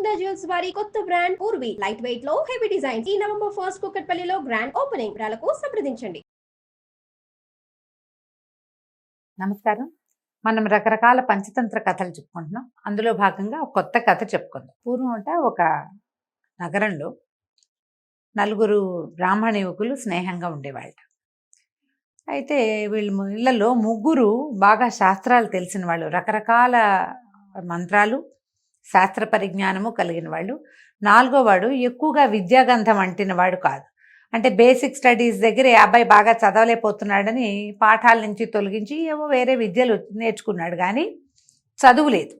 మాంగళ్య జ్యువెల్స్ వారి కొత్త బ్రాండ్ పూర్వి లైట్ వెయిట్ లో హెవీ డిజైన్ ఈ నవంబర్ 1 కుకట్పల్లిలో గ్రాండ్ ఓపెనింగ్ వివరాలకు సంప్రదించండి. నమస్కారం. మనం రకరకాల పంచతంత్ర కథలు చెప్పుకుంటున్నాం. అందులో భాగంగా ఒక కొత్త కథ చెప్పుకుందాం. పూర్వం ఒక నగరంలో నలుగురు బ్రాహ్మణ యువకులు స్నేహంగా ఉండేవాళ్ళ. అయితే వీళ్ళు ఇళ్లలో ముగ్గురు బాగా శాస్త్రాలు తెలిసిన వాళ్ళు, రకరకాల మంత్రాలు శాస్త్ర పరిజ్ఞానము కలిగిన వాళ్ళు. నాలుగో వాడు ఎక్కువగా విద్యాగంధం అంటిన వాడు కాదు. అంటే బేసిక్ స్టడీస్ దగ్గర అబ్బాయి బాగా చదవలేకపోతున్నాడని పాఠాల నుంచి తొలగించి ఏవో వేరే విద్యలు నేర్చుకున్నాడు, కానీ చదువు లేదు.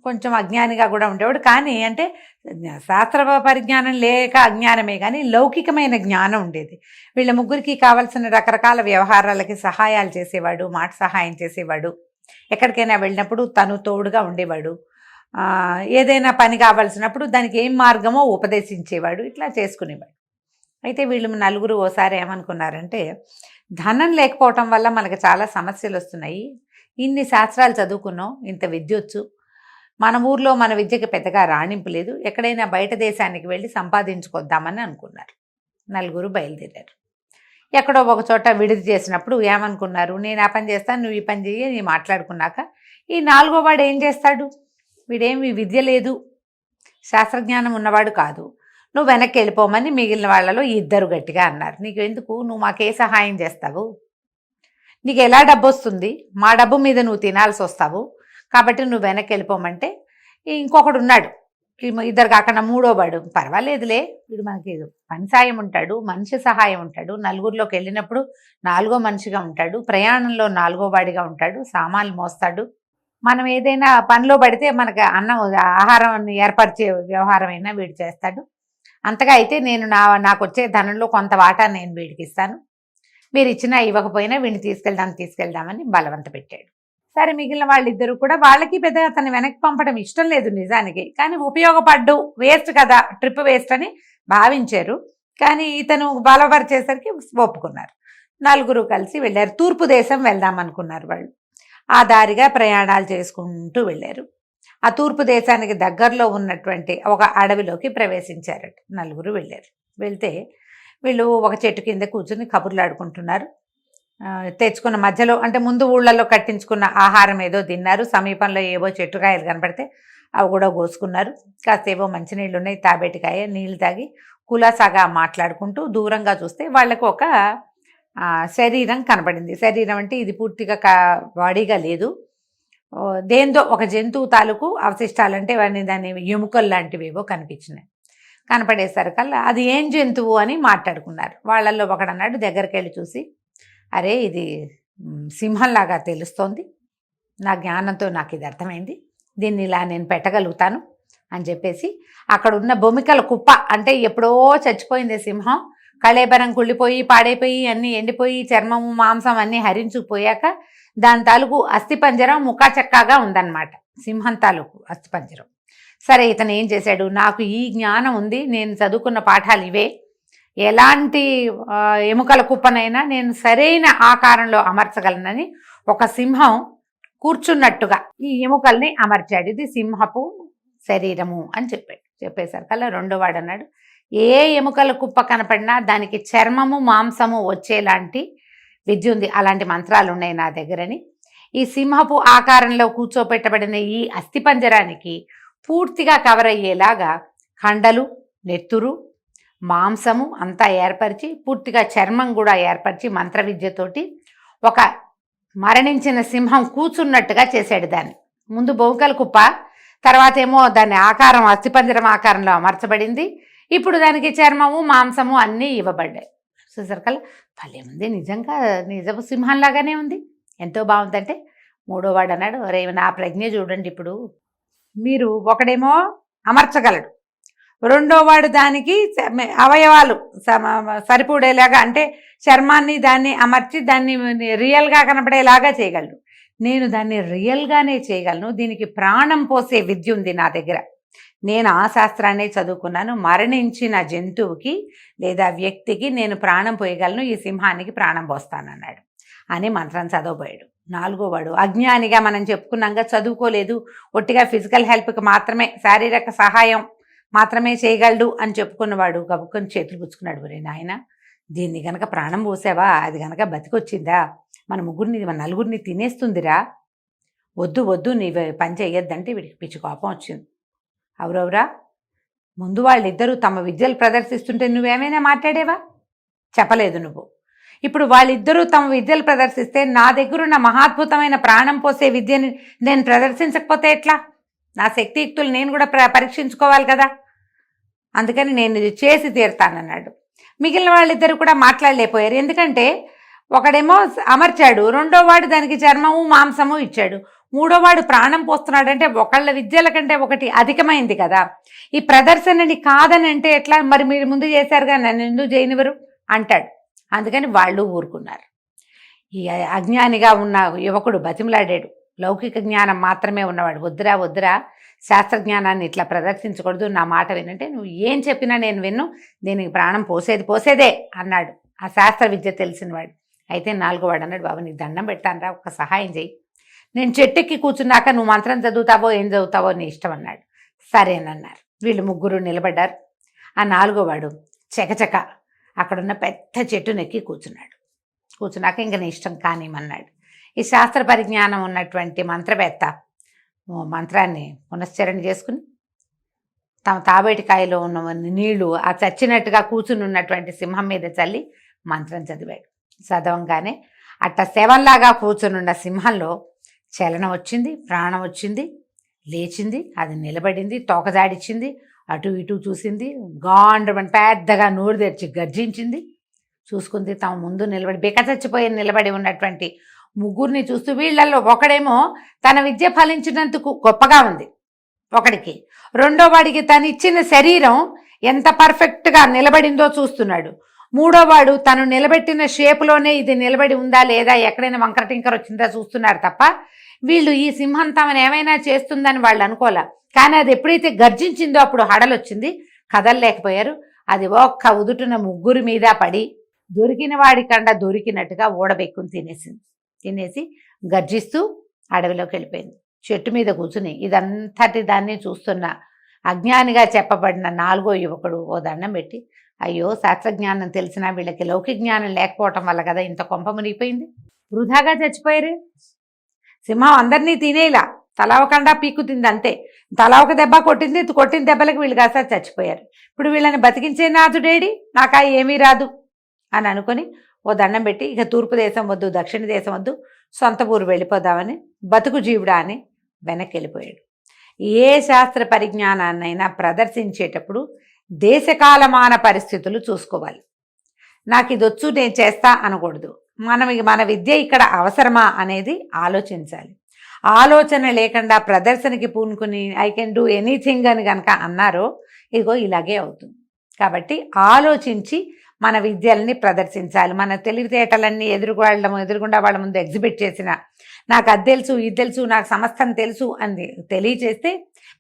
కొంచెం అజ్ఞానిగా కూడా ఉండేవాడు. కానీ అంటే శాస్త్ర పరిజ్ఞానం లేక అజ్ఞానమే, కానీ లౌకికమైన జ్ఞానం ఉండేది. వీళ్ళ ముగ్గురికి కావాల్సిన రకరకాల వ్యవహారాలకి సహాయాలు చేసేవాడు, మాట సహాయం చేసేవాడు. ఎక్కడికైనా వెళ్ళినప్పుడు తను తోడుగా ఉండేవాడు. ఏదైనా పని కావాల్సినప్పుడు దానికి ఏం మార్గమో ఉపదేశించేవాడు. ఇట్లా చేసుకునేవాడు. అయితే వీళ్ళు నలుగురు ఓసారి ఏమనుకున్నారంటే, ధనం లేకపోవటం వల్ల మనకు చాలా సమస్యలు వస్తున్నాయి, ఇన్ని శాస్త్రాలు చదువుకున్నాం, ఇంత విద్యొచ్చు, మన ఊర్లో మన విద్యకి పెద్దగా రాణింపు లేదు, ఎక్కడైనా బయట దేశానికి వెళ్ళి సంపాదించుకొద్దామని అనుకున్నారు. నలుగురు బయలుదేరారు. ఎక్కడో ఒక చోట విడిది చేసినప్పుడు ఏమనుకున్నారు, నేను ఆ పని చేస్తాను, నువ్వు ఈ పని చెయ్యి నీ మాట్లాడుకున్నాక ఈ నాలుగో వాడు ఏం చేస్తాడు, వీడేమి విద్య లేదు, శాస్త్రజ్ఞానం ఉన్నవాడు కాదు, నువ్వు వెనక్కి వెళ్ళిపోమని మిగిలిన వాళ్ళలో ఇద్దరు గట్టిగా అన్నారు. నీకు ఎందుకు, నువ్వు మాకే సహాయం చేస్తావు, నీకు ఎలా డబ్బు వస్తుంది, మా డబ్బు మీద నువ్వు తినాల్సి వస్తావు, కాబట్టి నువ్వు వెనక్కి వెళ్ళిపోమంటే ఇంకొకడు ఉన్నాడు, ఇద్దరు కాకుండా మూడో వాడు, పర్వాలేదులే వీడు మనకి పని సాయం ఉంటాడు, మనిషి సహాయం ఉంటాడు, నలుగురిలోకి వెళ్ళినప్పుడు నాలుగో మనిషిగా ఉంటాడు, ప్రయాణంలో నాలుగో వాడిగా ఉంటాడు, సామాన్లు మోస్తాడు, మనం ఏదైనా పనిలో పడితే మనకు అన్నం ఆహారం ఏర్పరిచే వ్యవహారం అయినా వీడు చేస్తాడు. అంతగా అయితే నేను నాకు వచ్చే ధనంలో కొంత వాటా నేను వీడికి ఇస్తాను, మీరు ఇచ్చినా ఇవ్వకపోయినా వీడిని తీసుకెళ్దామని బలవంత పెట్టాడు. సరే, మిగిలిన వాళ్ళిద్దరూ కూడా వాళ్ళకి పెద్దగా అతన్ని వెనక్కి పంపడం ఇష్టం లేదు నిజానికి, కానీ ఉపయోగపడ్డు, వేస్ట్ కదా, ట్రిప్ వేస్ట్ అని భావించారు. కానీ ఇతను బలపరిచేసరికి ఒప్పుకున్నారు. నలుగురు కలిసి వెళ్ళారు. తూర్పు దేశం వెళ్దామనుకున్నారు వాళ్ళు. ఆ దారిగా ప్రయాణాలు చేసుకుంటూ వెళ్ళారు. ఆ తూర్పు దేశానికి దగ్గరలో ఉన్నటువంటి ఒక అడవిలోకి ప్రవేశించారట. నలుగురు వెళ్ళారు. వెళ్తే వీళ్ళు ఒక చెట్టు కింద కూర్చుని కబుర్లు ఆడుకుంటున్నారు. తెచ్చుకున్న మధ్యలో అంటే ముందు ఊళ్ళలో కట్టించుకున్న ఆహారం ఏదో తిన్నారు. సమీపంలో ఏవో చెట్టుకాయలు కనపడితే అవి కూడా కోసుకున్నారు. కాసేవో మంచినీళ్ళు ఉన్నాయి, తాబేటికాయ నీళ్ళు తాగి కులాసాగా మాట్లాడుకుంటూ దూరంగా చూస్తే వాళ్ళకు ఒక శరీరం కనపడింది. శరీరం అంటే ఇది పూర్తిగా బాడీగా లేదు, దేంతో ఒక జంతువు తాలూకు అవశిష్టాలంటే దాని ఎముకలు లాంటివేవో కనిపించినాయి. కనపడేసరికల్లా అది ఏం జంతువు అని మాట్లాడుకున్నారు. వాళ్ళల్లో ఒకడన్నాడు, దగ్గరికి వెళ్ళి చూసి, అరే ఇది సింహంలాగా తెలుస్తోంది, నా జ్ఞానంతో నాకు ఇది అర్థమైంది, దీన్ని ఇలా నేను పెట్టగలుగుతాను అని చెప్పేసి అక్కడ ఉన్న బొమికల కుప్ప, అంటే ఎప్పుడో చచ్చిపోయింది సింహం, కళేబరం కుళ్ళిపోయి పాడైపోయి అన్నీ ఎండిపోయి చర్మము మాంసం అన్నీ హరించుకుపోయాక దాని తాలూకు అస్థిపంజరం ముఖాచక్కాగా ఉందన్నమాట, సింహం తాలూకు అస్థిపంజరం. సరే, ఇతను ఏం చేశాడు, నాకు ఈ జ్ఞానం ఉంది, నేను చదువుకున్న పాఠాలు ఇవే, ఎలాంటి ఎముకల కుప్పనైనా నేను సరైన ఆకారంలో అమర్చగలనని ఒక సింహం కూర్చున్నట్టుగా ఈ ఎముకల్ని అమర్చాడు. ఇది సింహపు శరీరము అని చెప్పేసరికల్లా రెండో వాడు అన్నాడు, ఏ ఎముకల కుప్ప కనపడినా దానికి చర్మము మాంసము వచ్చేలాంటి విద్య ఉంది, అలాంటి మంత్రాలు ఉన్నాయి నా దగ్గరని. ఈ సింహపు ఆకారంలో కూర్చోపెట్టబడిన ఈ అస్థిపంజరానికి పూర్తిగా కవర్ అయ్యేలాగా కండలు, నెత్తురు, మాంసము అంతా ఏర్పరిచి పూర్తిగా చర్మం కూడా ఏర్పరిచి మంత్ర విద్యతోటి ఒక మరణించిన సింహం కూర్చున్నట్టుగా చేశాడు. దాన్ని ముందు బొంకల కుప్ప, తర్వాత ఏమో దాని ఆకారం అస్థిపంజరం ఆకారంలో అమర్చబడింది, ఇప్పుడు దానికి చర్మము మాంసము అన్నీ ఇవ్వబడ్డాయి. చూసరికల్లా భలే ఉంది, నిజంగా నిజపు సింహంలాగానే ఉంది, ఎంతో బాగుందంటే మూడో వాడు అన్నాడు, అరే నా ప్రజ్ఞ చూడండి, ఇప్పుడు మీరు ఒకడేమో అమర్చగలడు, రెండో వాడు దానికి అవయవాలు సరిపడేలాగా అంటే చర్మాన్ని దాన్ని అమర్చి దాన్ని రియల్గా కనపడేలాగా చేయగలడు, నేను దాన్ని రియల్గానే చేయగలను, దీనికి ప్రాణం పోసే విద్య ఉంది నా దగ్గర, నేను ఆ శాస్త్రాన్ని చదువుకున్నాను, మరణించిన జంతువుకి లేదా వ్యక్తికి నేను ప్రాణం పోయగలను, ఈ సింహానికి ప్రాణం పోస్తానన్నాడు. అని మంత్రం చదవబోయాడు. 4వ వాడు అజ్ఞానిగా మనం చెప్పుకున్నాక చదువుకోలేదు, ఒట్టిగా ఫిజికల్ హెల్ప్కి మాత్రమే, శారీరక సహాయం మాత్రమే చేయగలడు అని చెప్పుకున్నవాడు గబుక్కొని చేతులు పుచ్చుకున్నాడు. ఒరే నాయన, దీన్ని గనక ప్రాణం పోసావా, అది గనక బతికొచ్చిందా, మన నలుగురిని తినేస్తుందిరా, వద్దు వద్దు నీ పని చెయ్యొద్దంటే వీడికి పిచ్చి కోపం వచ్చింది. అవురవురా, ముందు వాళ్ళిద్దరూ తమ విద్యలు ప్రదర్శిస్తుంటే నువ్వేమైనా మాట్లాడేవా? చెప్పలేదు నువ్వు. ఇప్పుడు వాళ్ళిద్దరూ తమ విద్యలు ప్రదర్శిస్తే నా దగ్గరున్న మహాద్భుతమైన ప్రాణం పోసే విద్యని నేను ప్రదర్శించకపోతే ఎట్లా? నా శక్తియుక్తులు నేను కూడా పరీక్షించుకోవాలి కదా. అందుకని నేను ఇది చేసి తీరుతానన్నాడు. మిగిలిన వాళ్ళిద్దరూ కూడా మాట్లాడలేకపోయారు. ఎందుకంటే ఒకడేమో అమర్చాడు, 2వ వాడు దానికి చర్మము మాంసము ఇచ్చాడు, 3వ వాడు ప్రాణం పోస్తున్నాడంటే ఒకళ్ళ విద్యల కంటే ఒకటి అధికమైంది కదా. ఈ ప్రదర్శనని కాదని అంటే ఎట్లా? మరి మీరు ముందు చేశారుగా, నన్ను ఎందుకు చేయనివ్వరు అంటాడు. అందుకని వాళ్ళు ఊరుకున్నారు. ఈ అజ్ఞానిగా ఉన్న యువకుడు బతిమలాడాడు. లౌకిక జ్ఞానం మాత్రమే ఉన్నవాడు, వద్దురా వద్దురా, శాస్త్రజ్ఞానాన్ని ఇట్లా ప్రదర్శించకూడదు, నా మాట వినంటే నువ్వు ఏం చెప్పినా నేను విన్ను, దీనికి ప్రాణం పోసేదే అన్నాడు ఆ శాస్త్ర విద్య తెలిసినవాడు. అయితే 4వ వాడు అన్నాడు, బాబు నీకు దండం పెట్టానరా, ఒక్క సహాయం చెయ్యి, నేను చెట్టెక్కి కూర్చున్నాక నువ్వు మంత్రం చదువుతావో ఏం చదువుతావో నీ ఇష్టం అన్నాడు. సరేనన్నారు. వీళ్ళు ముగ్గురు నిలబడ్డారు. ఆ 4వ వాడు చకచక అక్కడున్న పెద్ద చెట్టునెక్కి కూర్చున్నాడు. కూర్చున్నాక ఇంక నీ ఇష్టం కానిమన్నాడు. ఈ శాస్త్ర పరిజ్ఞానం ఉన్నటువంటి మంత్రవేత్త మంత్రాన్ని పునశ్చరణ చేసుకుని తమ తాబేటికాయలో ఉన్న నీళ్లు ఆ చచ్చినట్టుగా కూర్చుని ఉన్నటువంటి సింహం మీద చల్లి మంత్రం చదివాడు. చదవంగానే అట్ట శవంలాగా కూర్చునున్న సింహంలో చలనం వచ్చింది, ప్రాణం వచ్చింది, లేచింది, అది నిలబడింది, తోకజాడిచ్చింది, అటు ఇటు చూసింది, గాండ్రమని పెద్దగా నోరు తెరిచి గర్జించింది. చూసుకుంది తమ ముందు బికచచ్చిపోయి నిలబడి ఉన్నటువంటి ముగ్గురిని చూస్తూ, వీళ్ళల్లో ఒకడేమో తన విద్య ఫలించినందుకు గొప్పగా ఉంది ఒకడికి, 2వ వాడికి తను ఇచ్చిన శరీరం ఎంత పర్ఫెక్ట్గా నిలబడిందో చూస్తున్నాడు, 3వ వాడు తను నిలబెట్టిన షేపులోనే ఇది నిలబడి ఉందా లేదా, ఎక్కడైనా వంకర టింకర వచ్చిందా చూస్తున్నారు తప్ప వీళ్ళు ఈ సింహం తమను ఏమైనా చేస్తుందని వాళ్ళు అనుకోలే. కానీ అది ఎప్పుడైతే గర్జించిందో అప్పుడు హడలొచ్చింది, కదలలేకపోయారు. అది ఒక్క ఉదుటున ముగ్గురి మీద పడి దొరికిన వాడి కండ దొరికినట్టుగా ఊడబెక్కుని తినేసి గర్జిస్తూ అడవిలోకి వెళ్ళిపోయింది. చెట్టు మీద కూర్చుని ఇదంతటి దాన్ని చూస్తున్న అజ్ఞానిగా చెప్పబడిన 4వ యువకుడు ఓ దండం పెట్టి, అయ్యో శాస్త్రజ్ఞానం తెలిసినా వీళ్ళకి లౌకిక జ్ఞానం లేకపోవటం వల్ల కదా ఇంత కొంప మునిగిపోయింది, వృధాగా చచ్చిపోయారు. సింహం అందరినీ తినేలా తలావకండా పీక్కు తింది అంతే, తలావక దెబ్బ కొట్టిన దెబ్బలకు వీళ్ళు కాస్త చచ్చిపోయారు. ఇప్పుడు వీళ్ళని బతికించే నాథుడేడి, నాకా ఏమీ రాదు అని అనుకుని ఓ దండం పెట్టి ఇక తూర్పు దేశం వద్దు, దక్షిణ దేశం వద్దు, సొంత ఊరు వెళ్ళిపోదామని బతుకు జీవుడా అని వెనక్కి వెళ్ళిపోయాడు. ఏ శాస్త్ర పరిజ్ఞానాన్నైనా ప్రదర్శించేటప్పుడు దేశకాలమాన పరిస్థితులు చూసుకోవాలి. నాకు ఇది వచ్చు నేను చేస్తా అనకూడదు. మన విద్య ఇక్కడ అవసరమా అనేది ఆలోచించాలి. ఆలోచన లేకుండా ప్రదర్శనకి పూనుకుని ఐ కెన్ డూ ఎనీథింగ్ అని కనుక అన్నారో ఇదిగో ఇలాగే అవుతుంది. కాబట్టి ఆలోచించి మన విద్యల్ని ప్రదర్శించాలి. మన తెలివితేటలన్నీ ఎదురుగుండా వాళ్ళ ముందు ఎగ్జిబిట్ చేసిన, నాకు అది తెలుసు ఇది తెలుసు నాకు సమస్తం తెలుసు అని తెలియచేస్తే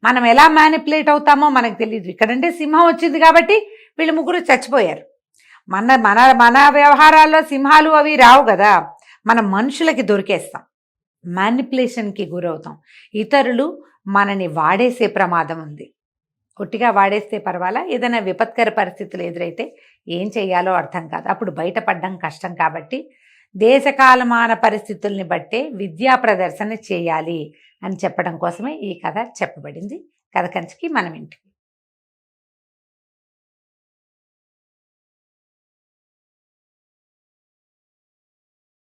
మనం ఎలా మ్యానిపులేట్ అవుతామో మనకు తెలియదు. ఇక్కడంటే సింహం వచ్చింది కాబట్టి వీళ్ళు ముగ్గురు చచ్చిపోయారు. మన మన మన వ్యవహారాల్లో సింహాలు అవి రావు కదా, మనం మనుషులకి దొరికేస్తాం, మ్యానిపులేషన్కి గురవుతాం. ఇతరులు మనని వాడేసే ప్రమాదం ఉంది. కొట్టిగా వాడేస్తే పర్వాలా, ఏదైనా విపత్కర పరిస్థితులు ఎదురైతే ఏం చేయాలో అర్థం కాదు, అప్పుడు బయటపడడం కష్టం. కాబట్టి దేశకాలమాన పరిస్థితుల్ని బట్టే విద్యా ప్రదర్శన చేయాలి అని చెప్పడం కోసమే ఈ కథ చెప్పబడింది. కథ కంచికి మనం ఇంటికి.